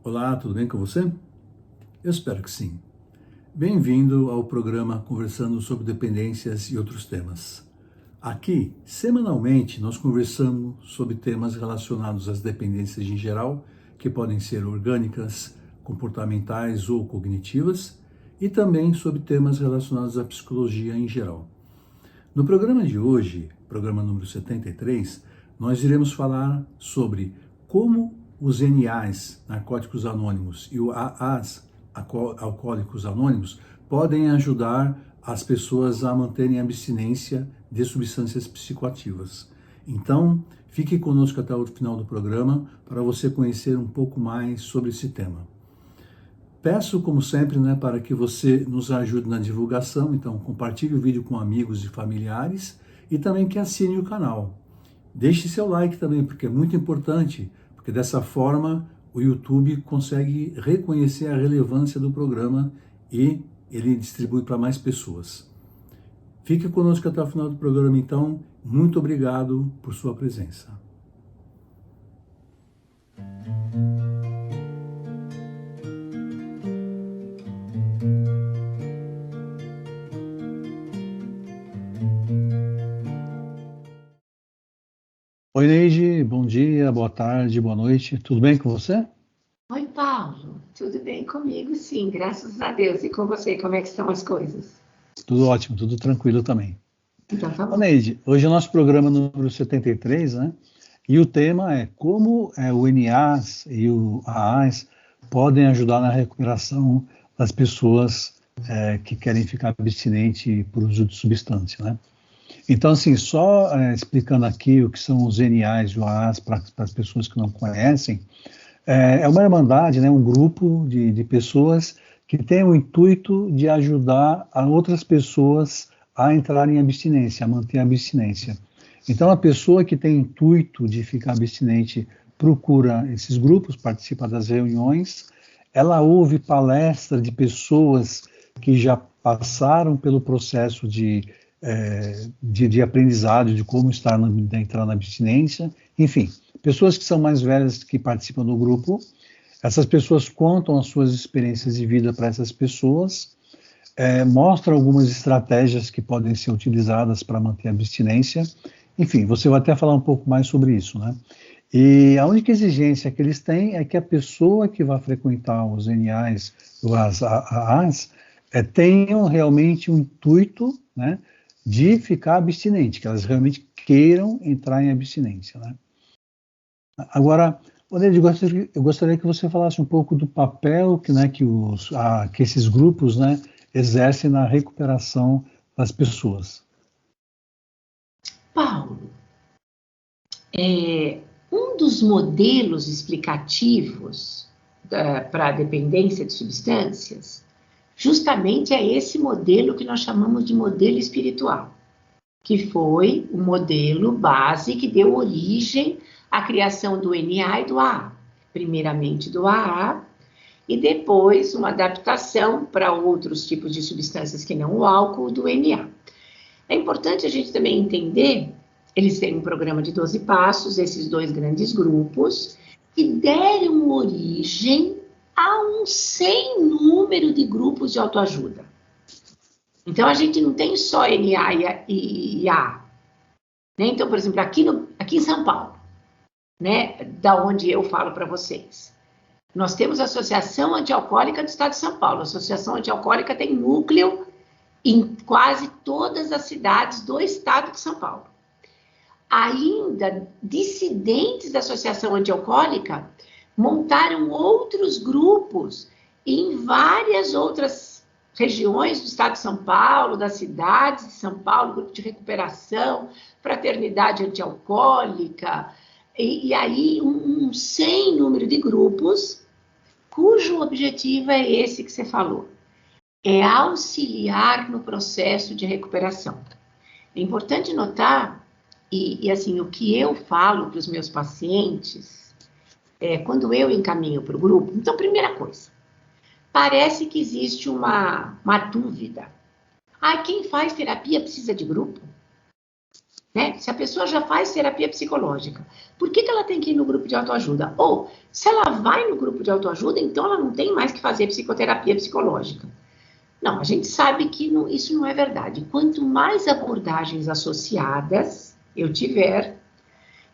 Olá, tudo bem com você? Eu espero que sim. Bem-vindo ao programa Conversando sobre Dependências e Outros Temas. Aqui, semanalmente, nós conversamos sobre temas relacionados às dependências em geral, que podem ser orgânicas, comportamentais ou cognitivas, e também sobre temas relacionados à psicologia em geral. No programa de hoje, programa número 73, nós iremos falar sobre como os NAs, Narcóticos Anônimos, e os AAs, Alcoólicos Anônimos, podem ajudar as pessoas a manterem a abstinência de substâncias psicoativas. Então, fique conosco até o final do programa para você conhecer um pouco mais sobre esse tema. Peço, como sempre, para que você nos ajude na divulgação, então compartilhe o vídeo com amigos e familiares e também que assine o canal. Deixe seu like também, porque é muito importante, porque dessa forma o YouTube consegue reconhecer a relevância do programa e ele distribui para mais pessoas. Fique conosco até o final do programa, então. Muito obrigado por sua presença. Oi, Neide, bom dia, boa tarde, boa noite, tudo bem com você? Oi, Paulo, tudo bem comigo? Sim, graças a Deus. E com você, como é que estão as coisas? Tudo ótimo, tudo tranquilo também. Então tá Ô, bom. Neide, hoje é o nosso programa número 73, né? E o tema é como o NAs e o AAs podem ajudar na recuperação das pessoas que querem ficar abstinente por uso de substância, né? Então, assim, só explicando aqui o que são os NAs e os AAs para as pessoas que não conhecem, é uma irmandade, né, um grupo de pessoas que tem o intuito de ajudar a outras pessoas a entrarem em abstinência, a manter a abstinência. Então, a pessoa que tem intuito de ficar abstinente procura esses grupos, participa das reuniões, ela ouve palestra de pessoas que já passaram pelo processo de aprendizado, de como entrar na abstinência, enfim, pessoas que são mais velhas que participam do grupo, essas pessoas contam as suas experiências de vida para essas pessoas, mostram algumas estratégias que podem ser utilizadas para manter a abstinência. Enfim, você vai até falar um pouco mais sobre isso, né? E a única exigência que eles têm é que a pessoa que vai frequentar os NAs, as AAs, tenham realmente um intuito, né, de ficar abstinente, que elas realmente queiram entrar em abstinência, né? Agora, Oded, eu gostaria que você falasse um pouco do papel que esses grupos, né, exercem na recuperação das pessoas. Paulo, um dos modelos explicativos para a dependência de substâncias, justamente é esse modelo que nós chamamos de modelo espiritual, que foi o modelo base que deu origem à criação do NA e do AA. Primeiramente do AA, e depois uma adaptação para outros tipos de substâncias que não o álcool do NA. É importante a gente também entender, eles têm um programa de 12 passos, esses dois grandes grupos, que deram origem a um sem número de grupos de autoajuda. Então, a gente não tem só NA e A. Né? Então, por exemplo, aqui em São Paulo, né, da onde eu falo para vocês, nós temos a Associação Antialcoólica do Estado de São Paulo. A Associação Antialcoólica tem núcleo em quase todas as cidades do Estado de São Paulo. Ainda, dissidentes da Associação Antialcoólica montaram outros grupos em várias outras regiões do Estado de São Paulo, das cidades de São Paulo, grupo de recuperação, fraternidade antialcoólica, e aí um sem número de grupos, cujo objetivo é esse que você falou, é auxiliar no processo de recuperação. É importante notar, e assim, o que eu falo para os meus pacientes, quando eu encaminho para o grupo, então, primeira coisa, parece que existe uma dúvida. Quem faz terapia precisa de grupo? né? Se a pessoa já faz terapia psicológica, por que ela tem que ir no grupo de autoajuda? Ou, se ela vai no grupo de autoajuda, então ela não tem mais que fazer psicoterapia psicológica. Não, a gente sabe que isso não é verdade. Quanto mais abordagens associadas eu tiver,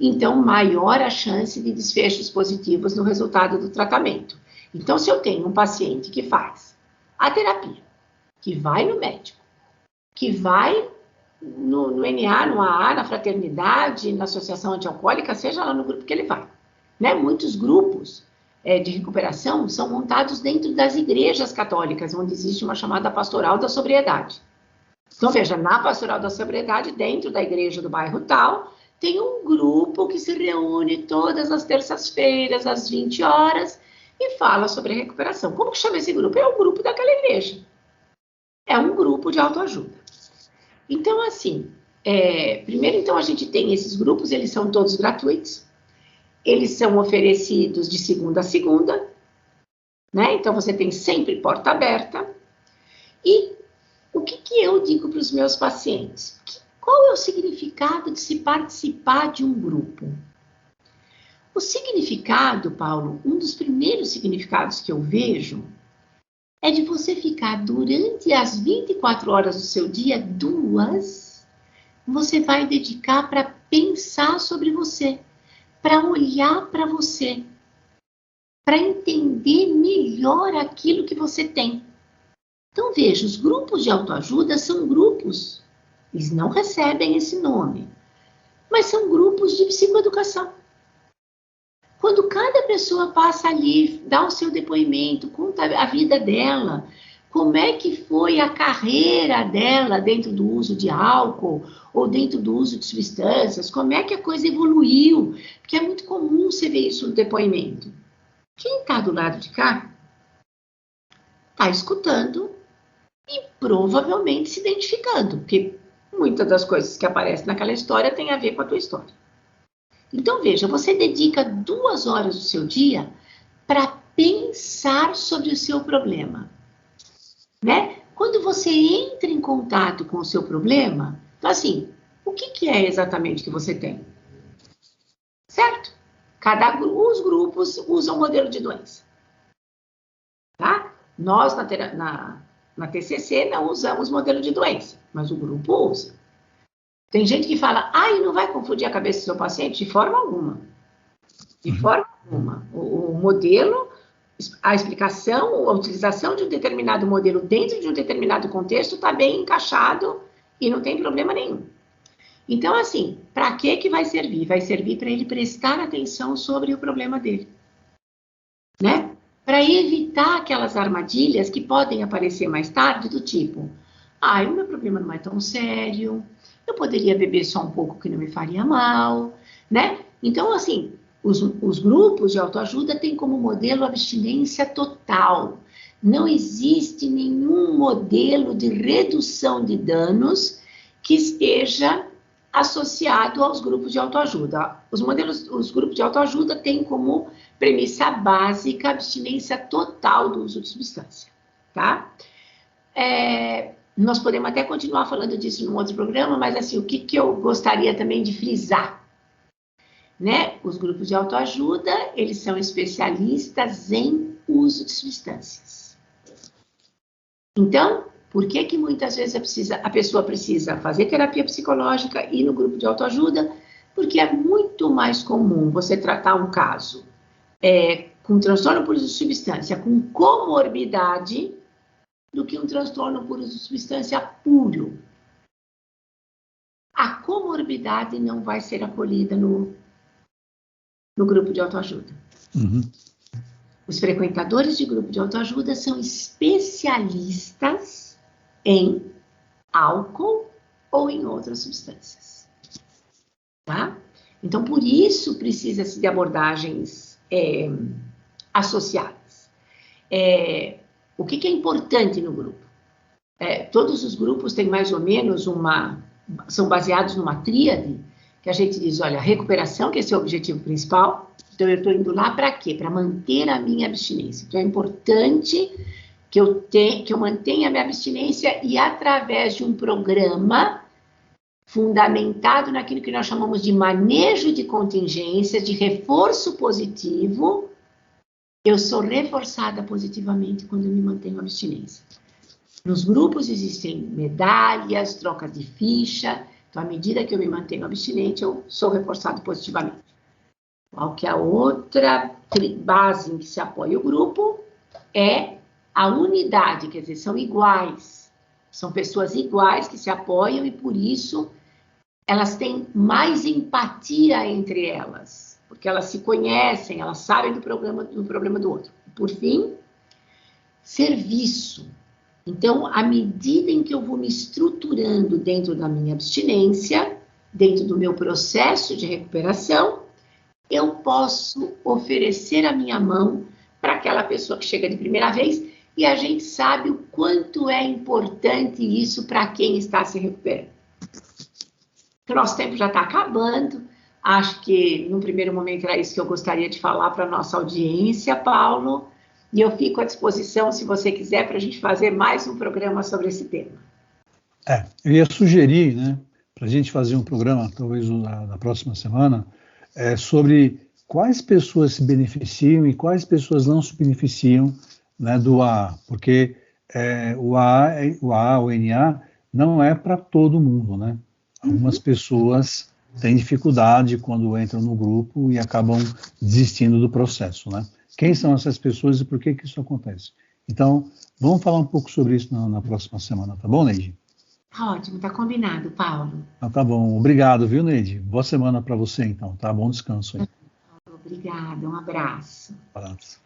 então maior a chance de desfechos positivos no resultado do tratamento. Então, se eu tenho um paciente que faz a terapia, que vai no médico, que vai no NA, no AA, na fraternidade, na associação antialcoólica, seja lá no grupo que ele vai, né? Muitos grupos de recuperação são montados dentro das igrejas católicas, onde existe uma chamada pastoral da sobriedade. Então, veja, na pastoral da sobriedade, dentro da igreja do bairro tal, tem um grupo que se reúne todas as terças-feiras, às 20 horas, e fala sobre a recuperação. Como que chama esse grupo? É o grupo daquela igreja. É um grupo de autoajuda. Então, assim, primeiro, então, a gente tem esses grupos, eles são todos gratuitos, eles são oferecidos de segunda a segunda, né? Então, você tem sempre porta aberta. E o que eu digo para os meus pacientes? Qual é o significado de se participar de um grupo? O significado, Paulo, um dos primeiros significados que eu vejo é de você ficar durante as 24 horas do seu dia, 2, você vai dedicar para pensar sobre você, para olhar para você, para entender melhor aquilo que você tem. Então, veja, os grupos de autoajuda são grupos, eles não recebem esse nome, mas são grupos de psicoeducação. Quando cada pessoa passa ali, dá o seu depoimento, conta a vida dela, como é que foi a carreira dela dentro do uso de álcool ou dentro do uso de substâncias, como é que a coisa evoluiu, porque é muito comum você ver isso no depoimento. Quem está do lado de cá está escutando e provavelmente se identificando, porque muitas das coisas que aparecem naquela história têm a ver com a tua história. Então, veja, você dedica 2 horas do seu dia para pensar sobre o seu problema, né? Quando você entra em contato com o seu problema, então assim, o que é exatamente que você tem? Certo? Os grupos usam o modelo de doença, tá? Nós, na TCC, não usamos modelo de doença, mas o grupo usa. Tem gente que fala, não vai confundir a cabeça do seu paciente? De forma alguma. De forma alguma. O modelo, a explicação, a utilização de um determinado modelo dentro de um determinado contexto está bem encaixado e não tem problema nenhum. Então, assim, para que vai servir? Vai servir para ele prestar atenção sobre o problema dele, né? Para evitar aquelas armadilhas que podem aparecer mais tarde, do tipo, o meu problema não é tão sério, eu poderia beber só um pouco que não me faria mal, né? Então, assim, os grupos de autoajuda têm como modelo abstinência total. Não existe nenhum modelo de redução de danos que esteja associado aos grupos de autoajuda. Os grupos de autoajuda têm como premissa básica a abstinência total do uso de substância, tá? Nós podemos até continuar falando disso num outro programa, mas assim, o que eu gostaria também de frisar, né? Os grupos de autoajuda, eles são especialistas em uso de substâncias. Então, por que muitas vezes a pessoa precisa fazer terapia psicológica e ir no grupo de autoajuda? Porque é muito mais comum você tratar um caso com transtorno por uso de substância, com comorbidade, do que um transtorno por uso de substância puro. A comorbidade não vai ser acolhida no grupo de autoajuda. Os frequentadores de grupo de autoajuda são especialistas em álcool ou em outras substâncias. Tá? Então, por isso, precisa-se de abordagens associadas. O que é importante no grupo? Todos os grupos têm mais ou menos são baseados numa tríade, que a gente diz, olha, recuperação, que esse é o objetivo principal. Então, eu estou indo lá para quê? Para manter a minha abstinência. Então, é importante que eu mantenha a minha abstinência e, através de um programa, fundamentado naquilo que nós chamamos de manejo de contingências, de reforço positivo, eu sou reforçada positivamente quando eu me mantenho abstinência. Nos grupos existem medalhas, troca de ficha, então à medida que eu me mantenho abstinente, eu sou reforçado positivamente. Qual que é a outra base em que se apoia o grupo? É a unidade, quer dizer, são iguais. São pessoas iguais que se apoiam e, por isso, elas têm mais empatia entre elas, porque elas se conhecem, elas sabem do problema do outro. Por fim, serviço. Então, à medida em que eu vou me estruturando dentro da minha abstinência, dentro do meu processo de recuperação, eu posso oferecer a minha mão para aquela pessoa que chega de primeira vez, e a gente sabe o quanto é importante isso para quem está se recuperando. O nosso tempo já está acabando. Acho que, no primeiro momento, era isso que eu gostaria de falar para a nossa audiência, Paulo. E eu fico à disposição, se você quiser, para a gente fazer mais um programa sobre esse tema. Eu ia sugerir, né, para a gente fazer um programa, talvez na próxima semana, sobre quais pessoas se beneficiam e quais pessoas não se beneficiam, né, do AA, porque o AA, o NA, não é para todo mundo, né? Algumas pessoas têm dificuldade quando entram no grupo e acabam desistindo do processo, né? Quem são essas pessoas e por que isso acontece? Então, vamos falar um pouco sobre isso na próxima semana, tá bom, Neide? Ótimo, tá combinado, Paulo. Tá bom, obrigado, viu, Neide? Boa semana para você, então, tá? Bom descanso aí. Obrigada, um abraço. Um abraço.